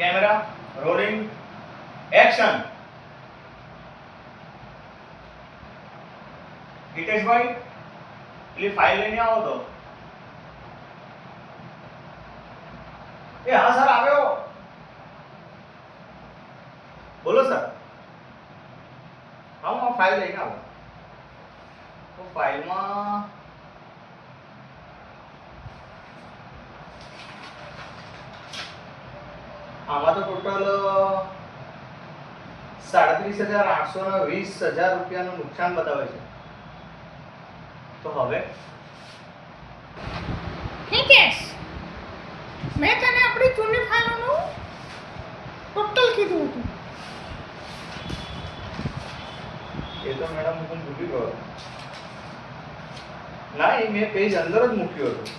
Camera rolling action. Hitesh भाई પેલી file લઈને આવો તો। એ હા સર આવ્યો। બોલો સર। હા હું ફાઇલ લઈને આવો તો ફાઇલમાં આમાં તો ટોટલ 37,820,000 રૂપિયાનું નુકસાન બતાવે છે। તો હવે હિતેશ, મેં તને આપણી જૂની ફાઇલોનું ટોટલ કીધું હતું। એ તો મેડમ હું પણ ભૂલી ગયો। ના એ મેં પેજ અંદર જ મૂક્યું હતું।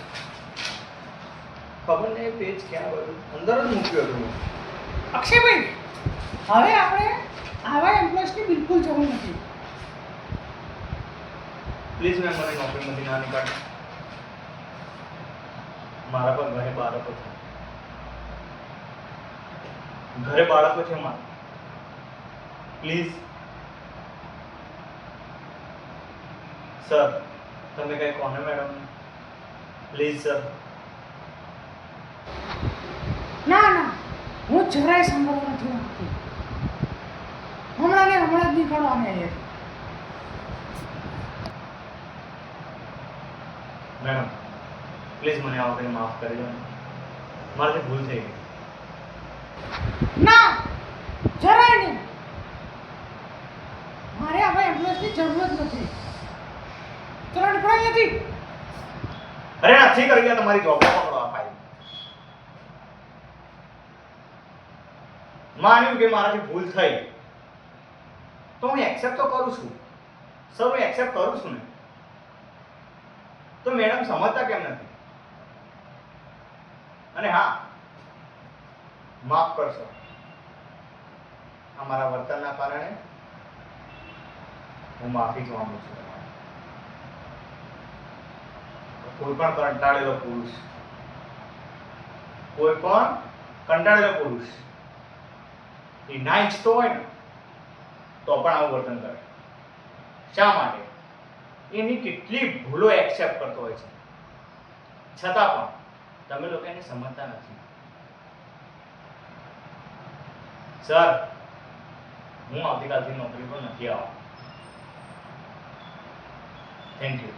ખબર નહીં પેજ ક્યાં ગયું, અંદર જ મૂક્યું હતું મેં। અક્ષયભાઈ, હવે આપણે આવા એમ્પ્લોયીસની બિલકુલ જરૂર નથી। પ્લીઝ મેમ મને નોકરીમાંથી ના નીકાળો। મારા પર ઘરે બાળકો છે, ઘરે બાળકો છે મારા। પ્લીઝ સર તમે કઈ કોને મેડમ, પ્લીઝ સર। ના ના, હું જરાય સાંભળવા નથી માંગતી। હમણાં જ નીકળો અમે અહીંયાથી। મેડમ પ્લીઝ મને આ વખતે માફ કરી દો। મારાથી ભૂલ થઈ ગઈ। ના, જરાય નહીં। મારે આવા એમ્પ્લોયીસની જરૂર જ નથી। ચલો નીકળો અહીંયાથી। અરે નથી કરી ગયા તમારી જોબ પકડો આ ફાઇલ। માન્યું કે મારાથી ભૂલ થઈ તો હું એક્સેપ્ટ તો કરું છું સર, હું એક્સેપ્ટ કરું છું ને। તો મેડમ સમજતા કેમ નથી? અને હા, માફ કરશો, અમારા વર્તનના કારણે હું માફી માંગુ છું। કોઈ પણ કંટાળેલો પુરુષ, કોઈ પણ કંટાળેલો પુરુષ એ ના ઈચ્છતો હોય ને તો પણ આવું વર્તન કરે। શા માટે? એની કેટલી ભૂલો એક્સેપ્ટ કરતો હોય છે, છતાં પણ તમે લોકો એને સમજતા નથી। સર હું આવતીકાલથી નોકરી પર નથી આવવાનો। Thank you.